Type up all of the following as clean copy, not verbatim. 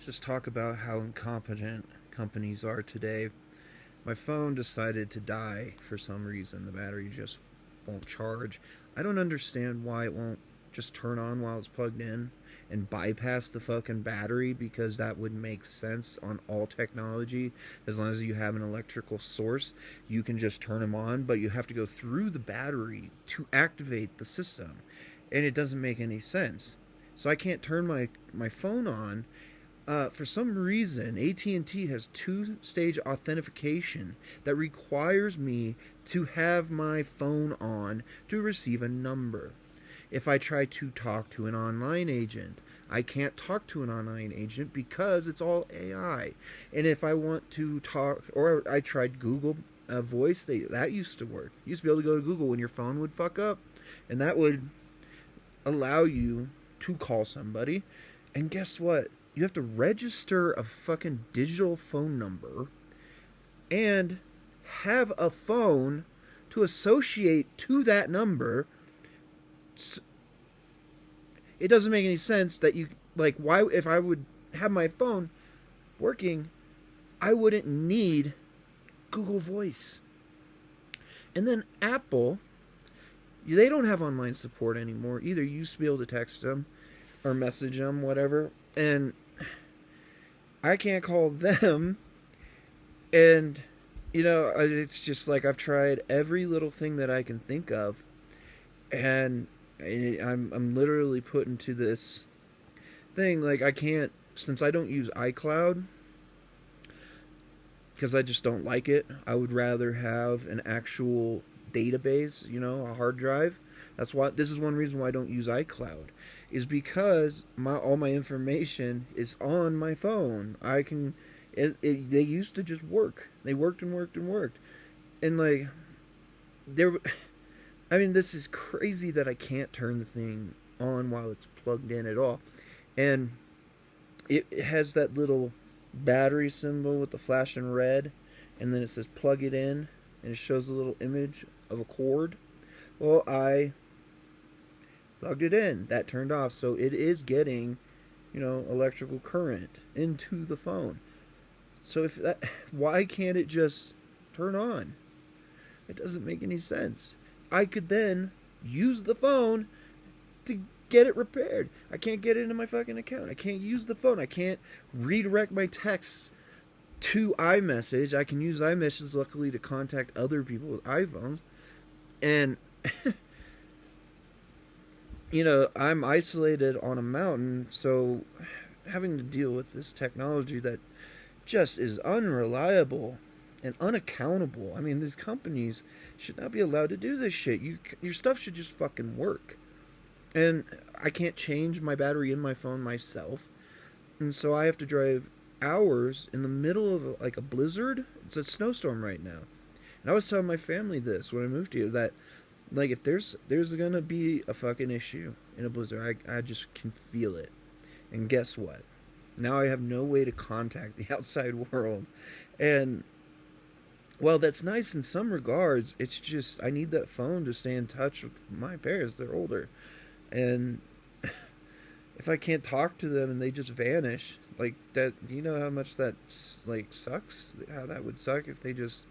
just talk about how incompetent companies are today. My phone decided to die for some reason. The battery just won't charge. I don't understand why it won't just turn on while it's plugged in and bypass the fucking battery, because that would make sense on all technology. As long as you have an electrical source, you can just turn them on, but you have to go through the battery to activate the system. And it doesn't make any sense. So I can't turn my phone on. For some reason, at&t has two-stage authentication that requires me to have my phone on to receive a number. If I try to talk to an online agent, I can't talk to an online agent because it's all AI. And if I want to talk, or I tried Google Voice, that used to work. You used to be able to go to Google when your phone would fuck up, and that would allow you to call somebody. And guess what? You have to register a fucking digital phone number and have a phone to associate to that number. It doesn't make any sense that you, like, why, if I would have my phone working, I wouldn't need Google Voice. And then Apple, they don't have online support anymore either. You used to be able to text them or message them, whatever, and I can't call them. And it's just like I've tried every little thing that I can think of, and I'm literally put into this thing. Like, I can't, since I don't use iCloud because I just don't like it. I would rather have an actual database, a hard drive. This is one reason why I don't use iCloud, is because all my information is on my phone. They used to just work. They worked and worked and worked. And like, this is crazy that I can't turn the thing on while it's plugged in at all. And it has that little battery symbol with the flashing red, and then it says plug it in, and it shows a little image of a cord. Well, I plugged it in. That turned off. So it is getting, electrical current into the phone. So why can't it just turn on? It doesn't make any sense. I could then use the phone to get it repaired. I can't get it into my fucking account. I can't use the phone. I can't redirect my texts to iMessage. I can use iMessage, luckily, to contact other people with iPhones. And I'm isolated on a mountain, so having to deal with this technology that just is unreliable and unaccountable. These companies should not be allowed to do this shit. Your stuff should just fucking work. And I can't change my battery in my phone myself, and so I have to drive hours in the middle of a blizzard. It's a snowstorm right now. And I was telling my family this when I moved here, that like, if there's gonna be a fucking issue in a blizzard, I just can feel it. And guess what? Now I have no way to contact the outside world. And well, that's nice in some regards. It's just I need that phone to stay in touch with my parents. They're older. And if I can't talk to them and they just vanish, like that, do you know how much that like sucks? How that would suck if they just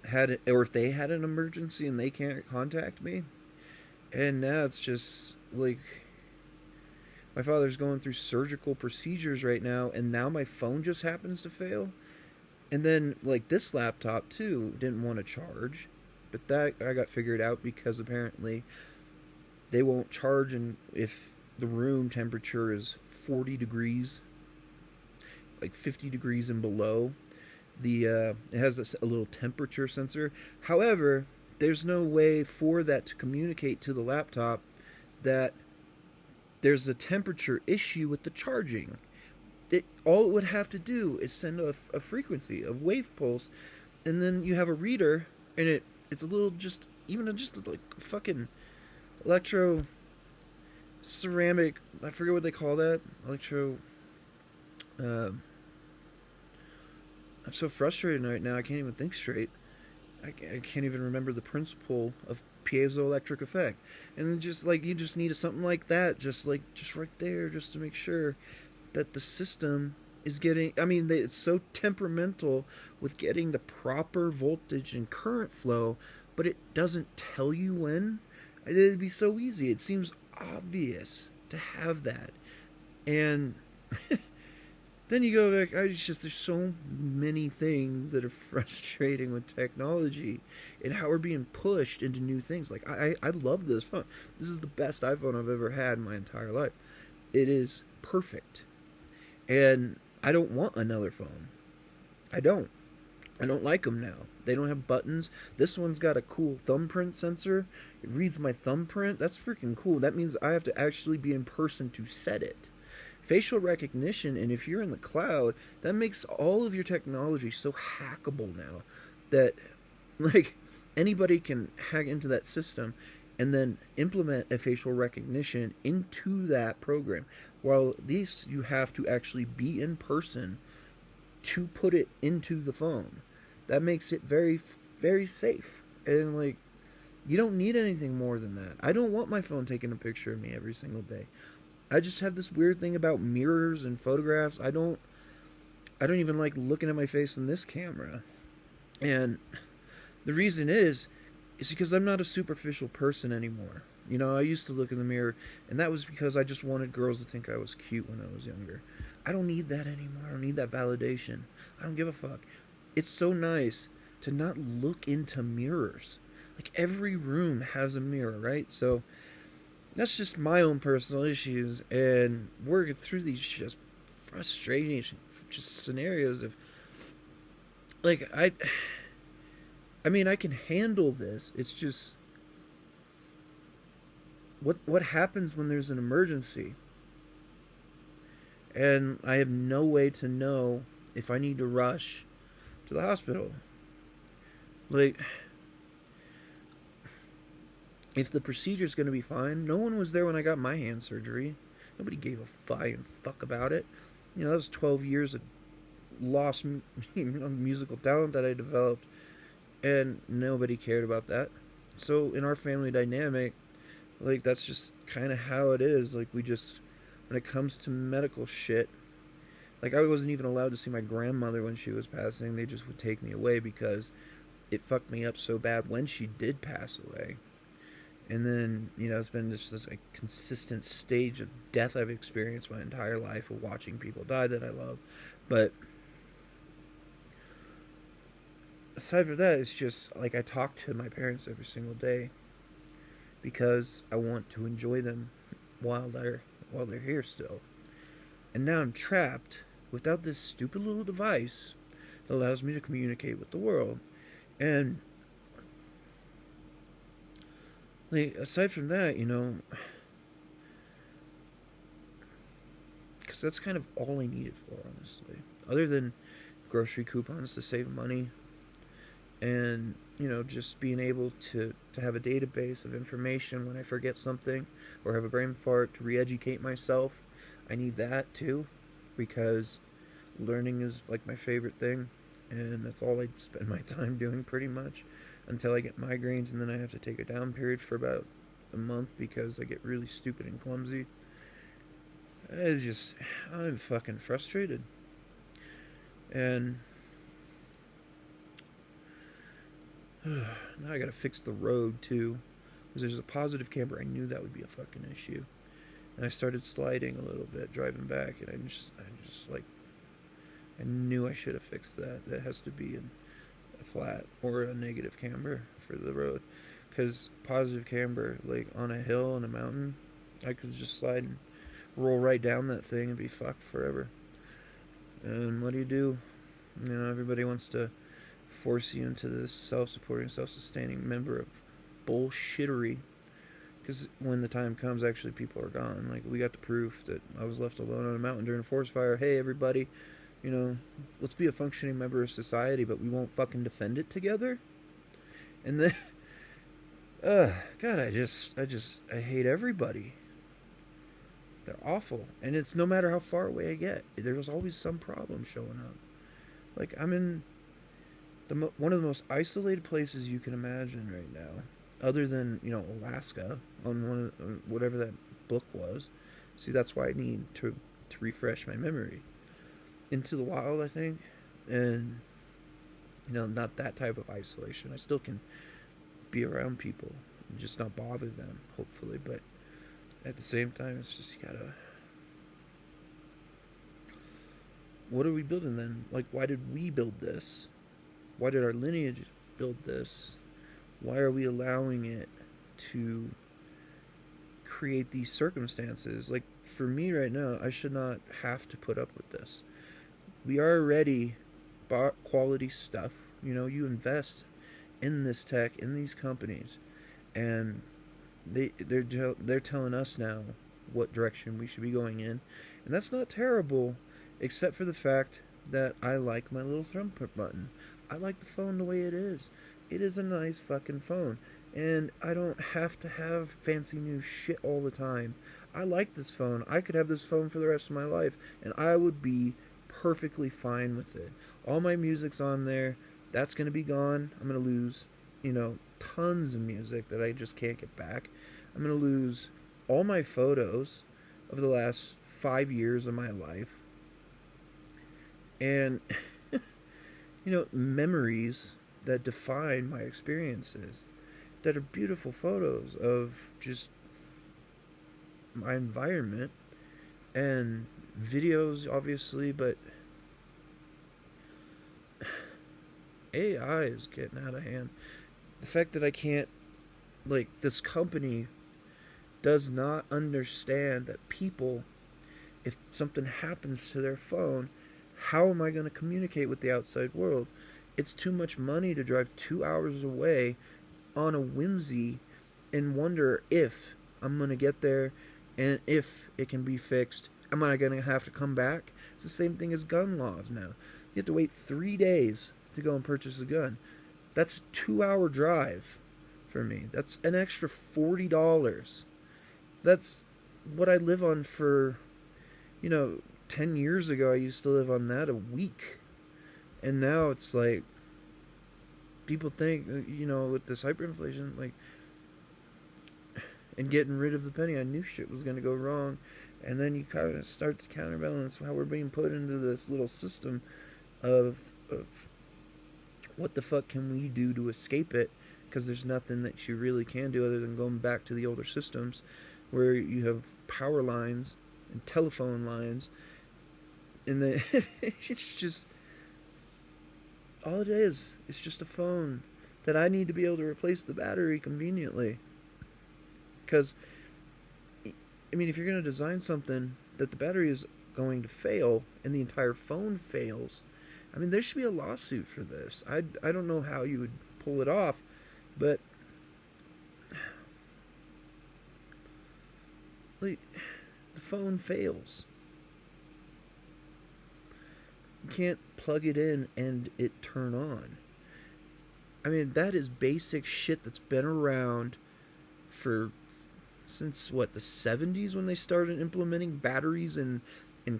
had it, or if they had an emergency and they can't contact me. And now it's just like, my father's going through surgical procedures right now, and now my phone just happens to fail. And then like this laptop too didn't want to charge, but that I got figured out because apparently they won't charge if the room temperature is 40 degrees, like 50 degrees and below. It has a little temperature sensor. However, there's no way for that to communicate to the laptop that there's a temperature issue with the charging. All it would have to do is send a frequency, a wave pulse, and then you have a reader, and it's a little just like fucking electro ceramic. I forget what they call that. I'm so frustrated right now. I can't even think straight. I can't even remember the principle of piezoelectric effect. And just like, you just need something like that, just right there, just to make sure that the system is getting. I mean, it's so temperamental with getting the proper voltage and current flow, but it doesn't tell you when. It'd be so easy. It seems obvious to have that. And then you go back, it's just there's so many things that are frustrating with technology and how we're being pushed into new things. Like, I love this phone. This is the best iPhone I've ever had in my entire life. It is perfect. And I don't want another phone. I don't. I don't like them now. They don't have buttons. This one's got a cool thumbprint sensor. It reads my thumbprint. That's freaking cool. That means I have to actually be in person to set it. Facial recognition, and if you're in the cloud, that makes all of your technology so hackable now that, like, anybody can hack into that system and then implement a facial recognition into that program. While these, you have to actually be in person to put it into the phone. That makes it very, very safe. And, like, you don't need anything more than that. I don't want my phone taking a picture of me every single day. I just have this weird thing about mirrors and photographs. I don't even like looking at my face in this camera. And the reason is because I'm not a superficial person anymore. You know, I used to look in the mirror, and that was because I just wanted girls to think I was cute when I was younger. I don't need that anymore. I don't need that validation. I don't give a fuck. It's so nice to not look into mirrors. Like, every room has a mirror, right? So that's just my own personal issues, and working through these just frustrating just scenarios of, like, I mean, I can handle this. It's just what happens when there's an emergency, and I have no way to know if I need to rush to the hospital. Like, if the procedure's going to be fine, no one was there when I got my hand surgery. Nobody gave a flying fuck about it. You know, that was 12 years of lost musical talent that I developed, and nobody cared about that. So in our family dynamic, like, that's just kind of how it is. Like, we just, when it comes to medical shit, like, I wasn't even allowed to see my grandmother when she was passing. They just would take me away because it fucked me up so bad when she did pass away. And then, you know, it's been just this, like, consistent stage of death I've experienced my entire life of watching people die that I love. But aside from that, it's just, like, I talk to my parents every single day because I want to enjoy them while they're here still. And now I'm trapped without this stupid little device that allows me to communicate with the world. And, like, aside from that, you know, because that's kind of all I need it for, honestly. Other than grocery coupons to save money, and, you know, just being able to have a database of information when I forget something or have a brain fart to re-educate myself. I need that too, because learning is, like, my favorite thing, and that's all I spend my time doing pretty much until I get migraines, and then I have to take a down period for about a month because I get really stupid and clumsy. I'm fucking frustrated. And now I gotta fix the road too, because there's a positive camber. I knew that would be a fucking issue, and I started sliding a little bit driving back, and I just like, I knew I should have fixed that. That has to be in a flat or a negative camber for the road, because positive camber, like on a hill on a mountain, I could just slide and roll right down that thing and be fucked forever. And what do? You know, everybody wants to force you into this self-supporting, self-sustaining member of bullshittery, because when the time comes, actually people are gone. Like, we got the proof that I was left alone on a mountain during a forest fire. Hey, everybody, you know, let's be a functioning member of society, but we won't fucking defend it together. And then God, I hate everybody. They're awful. And it's no matter how far away I get, there's always some problem showing up. Like, I'm in one of the most isolated places you can imagine right now, other than, you know, Alaska, on whatever that book was. See, that's why I need to to refresh my memory. Into the wild, I think, and not that type of isolation. I still can be around people and just not bother them, hopefully, but at the same time, it's just, you gotta. What are we building then? Like, why did we build this? Why did our lineage build this? Why are we allowing it to create these circumstances? Like, for me right now, I should not have to put up with this. We already bought quality stuff. You invest in this tech, in these companies, and they're telling us now what direction we should be going in, and that's not terrible, except for the fact that I like my little thumb button. I like the phone the way it is. It is a nice fucking phone, and I don't have to have fancy new shit all the time. I like this phone. I could have this phone for the rest of my life, and I would be perfectly fine with it. All my music's on there. That's going to be gone. I'm going to lose, tons of music that I just can't get back. I'm going to lose all my photos of the last 5 years of my life. And, memories that define my experiences, that are beautiful photos of just my environment, and videos, obviously, but AI is getting out of hand. The fact that I can't, this company does not understand that people, if something happens to their phone, how am I going to communicate with the outside world? It's too much money to drive 2 hours away on a whimsy and wonder if I'm going to get there and if it can be fixed. Am I going to have to come back? It's the same thing as gun laws now. You have to wait 3 days to go and purchase a gun. That's a 2-hour drive for me. That's an extra $40. That's what I live on for, 10 years ago. I used to live on that a week. And now it's like, people think, with this hyperinflation, and getting rid of the penny, I knew shit was going to go wrong. And then you kind of start to counterbalance how we're being put into this little system of what the fuck can we do to escape it, because there's nothing that you really can do other than going back to the older systems where you have power lines and telephone lines, and it's just all it is. It's just a phone that I need to be able to replace the battery conveniently. Because, if you're going to design something that the battery is going to fail and the entire phone fails, there should be a lawsuit for this. I don't know how you would pull it off, but the phone fails. You can't plug it in and it turn on. That is basic shit that's been around since the 70s, when they started implementing batteries in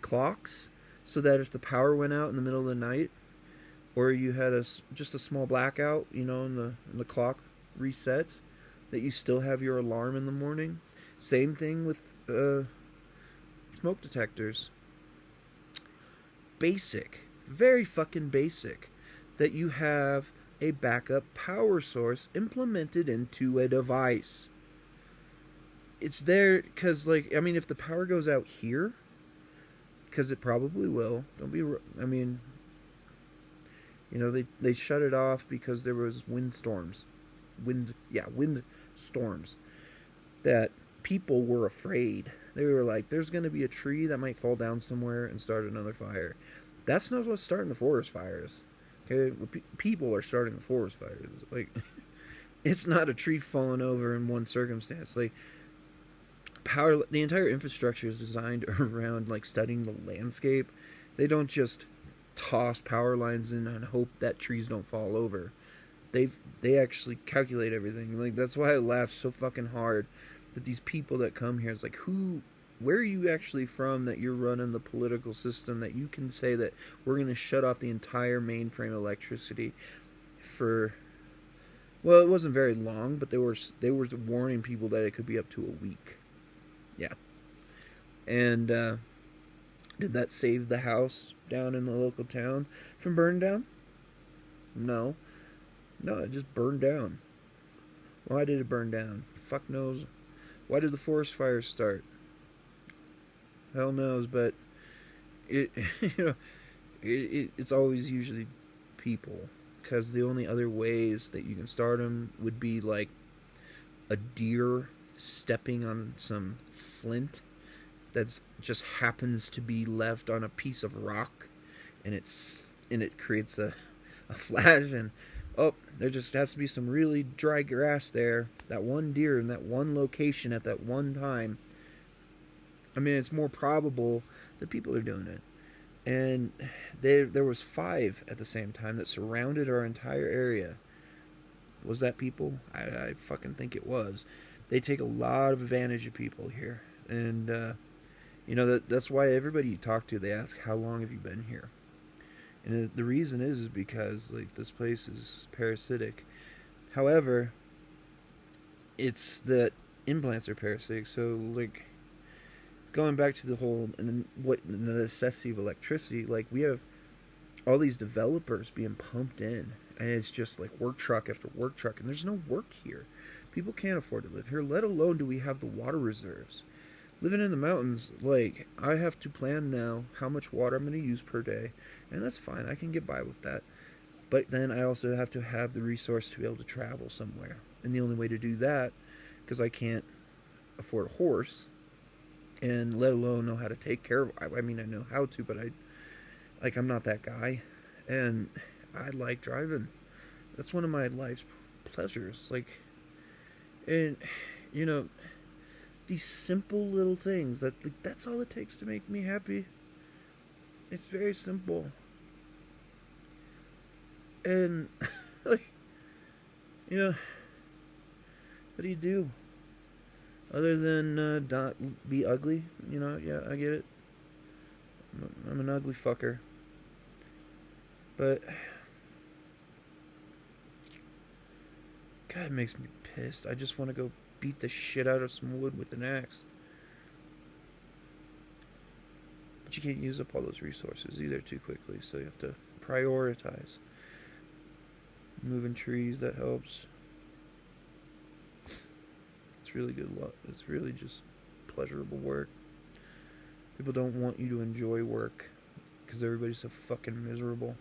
clocks, so that if the power went out in the middle of the night, or you had just a small blackout, and the clock resets, that you still have your alarm in the morning. Same thing with smoke detectors. Basic, very fucking basic, that you have a backup power source implemented into a device. It's there because, if the power goes out here, because it probably will, they shut it off because there was wind storms, that people were afraid. They were like, there's going to be a tree that might fall down somewhere and start another fire. That's not what's starting the forest fires. Okay, people are starting the forest fires. It's not a tree falling over in one circumstance. The entire infrastructure is designed around studying the landscape. They don't just toss power lines in and hope that trees don't fall over. They actually calculate everything. That's why I laugh so fucking hard that these people that come here, it's where are you actually from that you're running the political system that you can say that we're going to shut off the entire mainframe electricity for, well, it wasn't very long, but they were warning people that it could be up to a week. Yeah. And Did that save the house down in the local town from burning down? No. No, it just burned down. Why did it burn down? Fuck knows. Why did the forest fires start? Hell knows, but it you know it's always usually people, because the only other ways that you can start them would be like a deer stepping on some flint that just happens to be left on a piece of rock, and it creates a flash, and oh, there just has to be some really dry grass there, that one deer in that one location at that one time. I mean, it's more probable that people are doing it. And there was 5 at the same time that surrounded our entire area. Was that people? I fucking think it was. They take a lot of advantage of people here, and that's why everybody you talk to, they ask, how long have you been here? And the reason is because like this place is parasitic. However, it's that implants are parasitic. So like, going back to the whole the necessity of electricity, like we have all these developers being pumped in, and it's just like work truck after work truck, and there's no work here. People can't afford to live here, let alone do we have the water reserves. Living in the mountains, like, I have to plan now how much water I'm going to use per day, and that's fine. I can get by with that. But then I also have to have the resource to be able to travel somewhere. And the only way to do that, because I can't afford a horse, and let alone know how to take care of. I mean, I know how to, but I'm not that guy, and I like driving. That's one of my life's pleasures. Like, and these simple little things that's all it takes to make me happy. It's very simple, and like, what do you do other than not be ugly? Yeah, I get it. I'm an ugly fucker. But God, it makes me pissed. I just want to go beat the shit out of some wood with an axe. But you can't use up all those resources either too quickly, so you have to prioritize. Moving trees, that helps. It's really good luck. It's really just pleasurable work. People don't want you to enjoy work because everybody's so fucking miserable.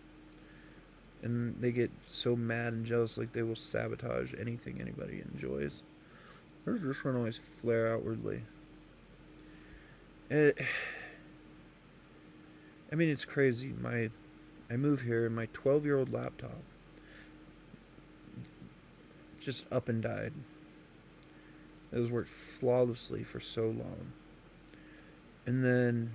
And they get so mad and jealous, like they will sabotage anything anybody enjoys. Why does this one always flare outwardly? I mean, it's crazy. I move here and my 12-year-old laptop just up and died. It was worked flawlessly for so long. And then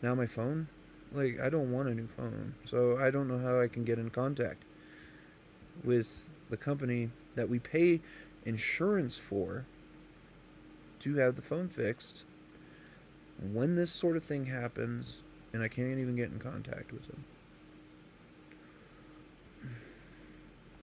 now my phone, like, I don't want a new phone. So I don't know how I can get in contact with the company that we pay insurance for to have the phone fixed when this sort of thing happens, and I can't even get in contact with them.